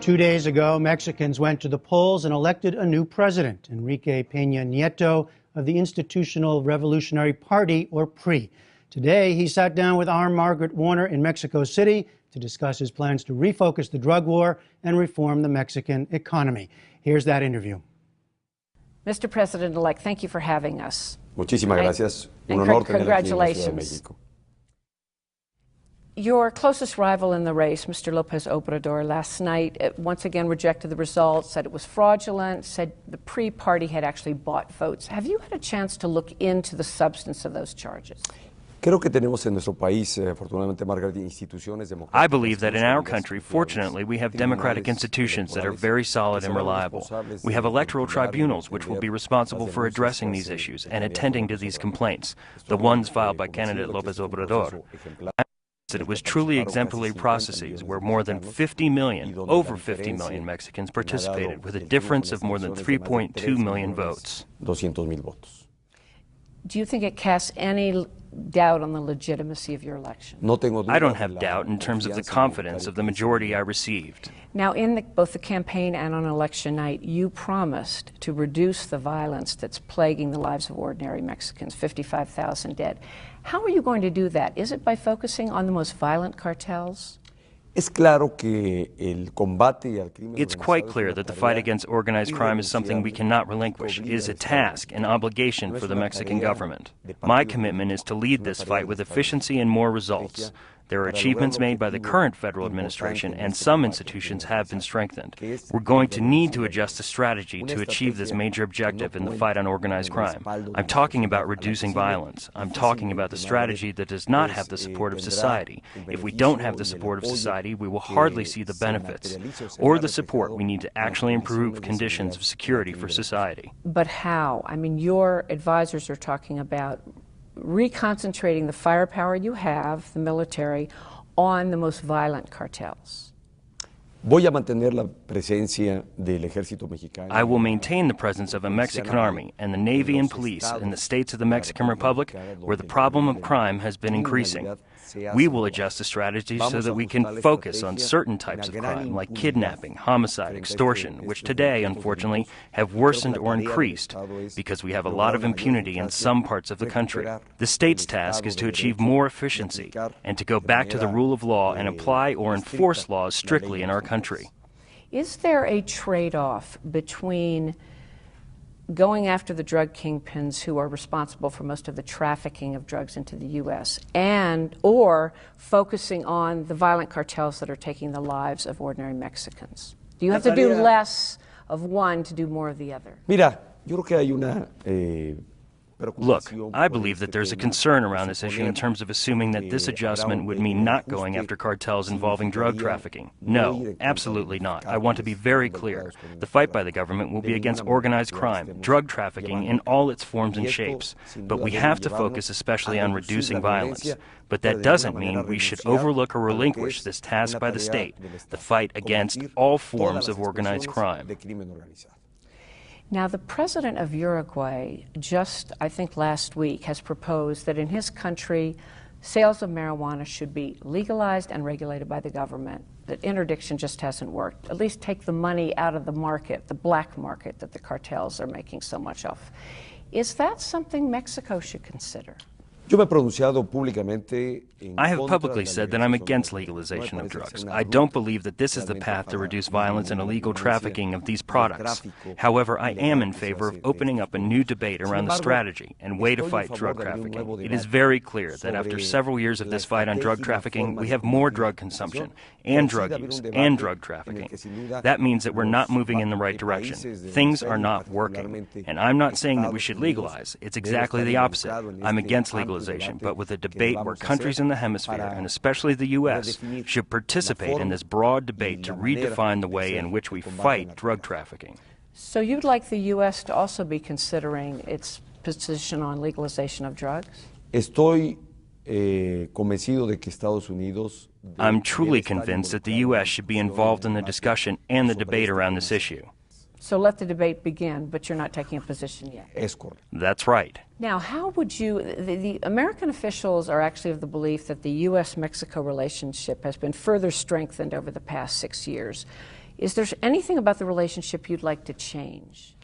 2 days ago, Mexicans went to the polls and elected a new president, Enrique Peña Nieto of the Institutional Revolutionary Party, or PRI. Today, he sat down with our Margaret Warner in Mexico City to discuss his plans to refocus the drug war and reform the Mexican economy. Here's that interview. Mr. President-elect, thank you for having us. Muchísimas gracias. Un honor tenerla aquí en la Ciudad de México. Your closest rival in the race, Mr. López Obrador, last night once again rejected the results, said it was fraudulent, said the PRI party had actually bought votes. Have you had a chance to look into the substance of those charges? Creo que tenemos en nuestro país, afortunadamente, Margaret, instituciones democráticas. I believe that in our country, fortunately, we have democratic institutions that are very solid and reliable. We have electoral tribunals which will be responsible for addressing these issues and attending to these complaints, the ones filed by candidate López Obrador. That it was truly exemplary processes where more than 50 million, over 50 million Mexicans participated with a difference of more than 3.2 million votes. 200,000 votos. Do you think it casts any doubt on the legitimacy of your election? I don't have doubt in terms of the confidence of the majority I received. Now, in both the campaign and on election night, you promised to reduce the violence that's plaguing the lives of ordinary Mexicans, 55,000 dead. How are you going to do that? Is it by focusing on the most violent cartels? It's quite clear that the fight against organized crime is something we cannot relinquish. It is a task, an obligation for the Mexican government. My commitment is to lead this fight with efficiency and more results. There are achievements made by the current federal administration, and some institutions have been strengthened. We're going to need to adjust the strategy to achieve this major objective in the fight on organized crime. I'm talking about reducing violence. I'm talking about the strategy that does not have the support of society. If we don't have the support of society, we will hardly see the benefits or the support we need to actually improve conditions of security for society. But how? I mean, your advisors are talking about reconcentrating the firepower you have, the military, on the most violent cartels. Voy a mantener la presencia del ejército mexicano. I will maintain the presence of a Mexican army and the Navy and police in the states of the Mexican Republic where the problem of crime has been increasing. We will adjust the strategy so that we can focus on certain types of crime like kidnapping, homicide, extortion, which today, unfortunately, have worsened or increased because we have a lot of impunity in some parts of the country. The state's task is to achieve more efficiency and to go back to the rule of law and apply or enforce laws strictly in our country. Is there a trade-off between going after the drug kingpins who are responsible for most of the trafficking of drugs into the U.S. or focusing on the violent cartels that are taking the lives of ordinary Mexicans? Do you have to do less of one to do more of the other? Mira, yo creo que hay una Look, I believe that there's a concern around this issue in terms of assuming that this adjustment would mean not going after cartels involving drug trafficking. No, absolutely not. I want to be very clear. The fight by the government will be against organized crime, drug trafficking in all its forms and shapes. But we have to focus especially on reducing violence. But that doesn't mean we should overlook or relinquish this task by the state, the fight against all forms of organized crime. Now, the president of Uruguay just, I think last week, has proposed that in his country, sales of marijuana should be legalized and regulated by the government, that interdiction just hasn't worked. At least take the money out of the market, the black market that the cartels are making so much of. Is that something Mexico should consider? Yo me he pronunciado públicamente. I have publicly said that I'm against legalization of drugs. I don't believe that this is the path to reduce violence and illegal trafficking of these products. However, I am in favor of opening up a new debate around the strategy and way to fight drug trafficking. It is very clear that after several years of this fight on drug trafficking, we have more drug consumption and drug use and drug trafficking. That means that we're not moving in the right direction. Things are not working. And I'm not saying that we should legalize. It's exactly the opposite. I'm against legalization, but with a debate where countries in the hemisphere, and especially the U.S., should participate in this broad debate to redefine the way in which we fight drug trafficking. So you'd like the U.S. to also be considering its position on legalization of drugs? Estoy convencido de que Estados Unidos. I'm truly convinced that the U.S. should be involved in the discussion and the debate around this issue. So let the debate begin, but you're not taking a position yet. That's right. Now, how would you, the American officials are actually of the belief that the U.S.-Mexico relationship has been further strengthened over the past 6 years. Is there anything about the relationship you'd like to change?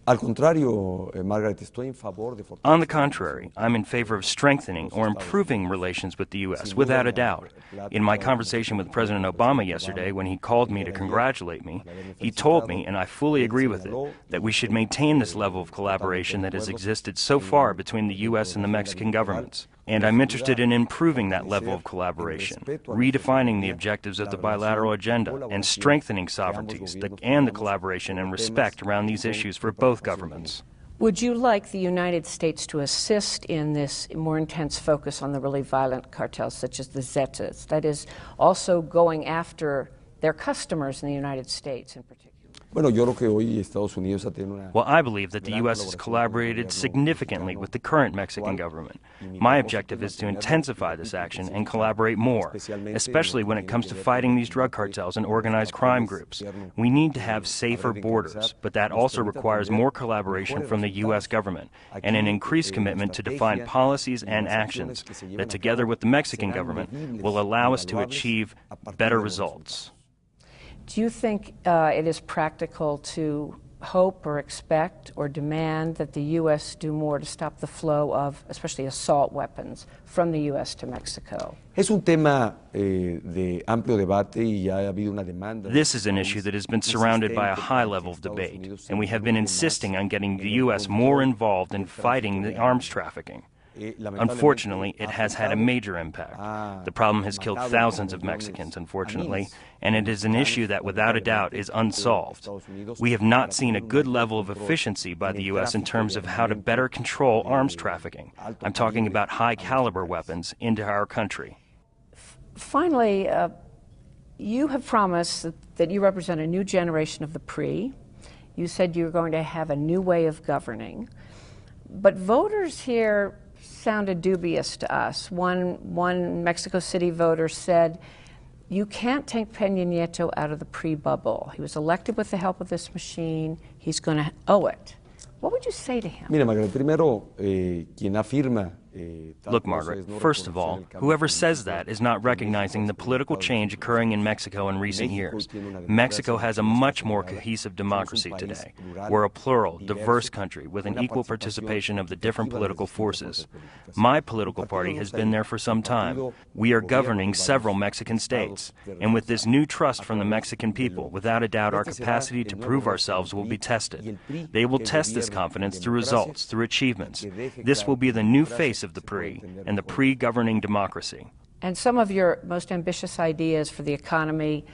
Al contrario, Margaret, estoy en favor de On the contrary, I'm in favor of strengthening or improving relations with the U.S., without a doubt. In my conversation with President Obama yesterday, when he called me to congratulate me, he told me, and I fully agree with it, that we should maintain this level of collaboration that has existed so far between the U.S. and the Mexican governments. And I'm interested in improving that level of collaboration, redefining the objectives of the bilateral agenda, and strengthening sovereignties and the collaboration and respect around these issues for both governments. Would you like the United States to assist in this more intense focus on the really violent cartels such as the Zetas? That is, also going after their customers in the United States in particular? Well, I believe that the U.S. has collaborated significantly with the current Mexican government. My objective is to intensify this action and collaborate more, especially when it comes to fighting these drug cartels and organized crime groups. We need to have safer borders, but that also requires more collaboration from the U.S. government and an increased commitment to define policies and actions that, together with the Mexican government, will allow us to achieve better results. Do you think it is practical to hope or expect or demand that the U.S. do more to stop the flow of, especially assault weapons, from the U.S. to Mexico? Es un tema de amplio debate y ya ha habido una demanda. This is an issue that has been surrounded by a high level of debate, and we have been insisting on getting the U.S. more involved in fighting the arms trafficking. Unfortunately, it has had a major impact. The problem has killed thousands of Mexicans, unfortunately, and it is an issue that, without a doubt, is unsolved. We have not seen a good level of efficiency by the U.S. in terms of how to better control arms trafficking. I'm talking about high-caliber weapons into our country. Finally, you have promised that you represent a new generation of the PRI. You said you were going to have a new way of governing. But voters here sounded dubious to us. One Mexico City voter said, you can't take Peña Nieto out of the PRI bubble. He was elected with the help of this machine. He's going to owe it. What would you say to him? Mira, Margaret, primero, quien afirma Look, Margaret, first of all, whoever says that is not recognizing the political change occurring in Mexico in recent years. Mexico has a much more cohesive democracy today. We're a plural, diverse country with an equal participation of the different political forces. My political party has been there for some time. We are governing several Mexican states. And with this new trust from the Mexican people, without a doubt our capacity to prove ourselves will be tested. They will test this confidence through results, through achievements. This will be the new face of the PRI and the PRI governing democracy. And some of your most ambitious ideas for the economy,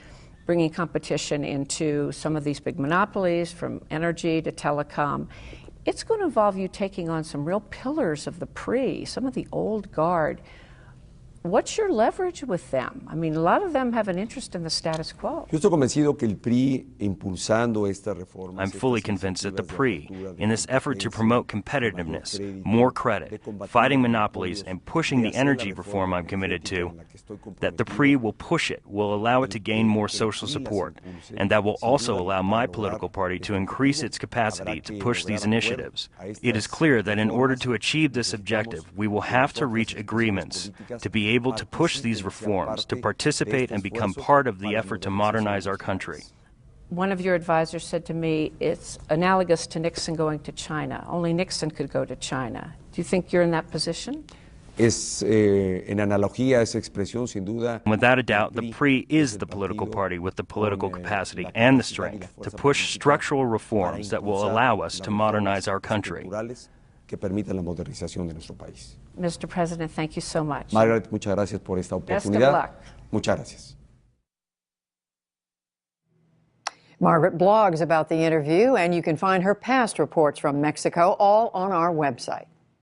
bringing competition into some of these big monopolies, from energy to telecom, it's going to involve you taking on some real pillars of the PRI, some of the old guard. What's your leverage with them? I mean, a lot of them have an interest in the status quo. Yo estoy convencido que el PRI, impulsando esta reforma, I'm fully convinced that the PRI, in this effort to promote competitiveness, more credit, fighting monopolies, and pushing the energy reform I'm committed to, that the PRI will push it, will allow it to gain more social support, and that will also allow my political party to increase its capacity to push these initiatives. It is clear that in order to achieve this objective, we will have to reach agreements to be able to push these reforms, to participate and become part of the effort to modernize our country. One of your advisors said to me, it's analogous to Nixon going to China. Only Nixon could go to China. Do you think you're in that position? Es en analogía esa expresión, sin duda. Without a doubt, the PRI is the political party with the political capacity and the strength to push structural reforms that will allow us to modernize our country. Que permitan la modernización de nuestro país. Mr. President, thank you so much. Margaret, muchas gracias por esta oportunidad. Best of luck. Muchas gracias. Margaret blogs about the interview, and you can find her past reports from Mexico all on our website.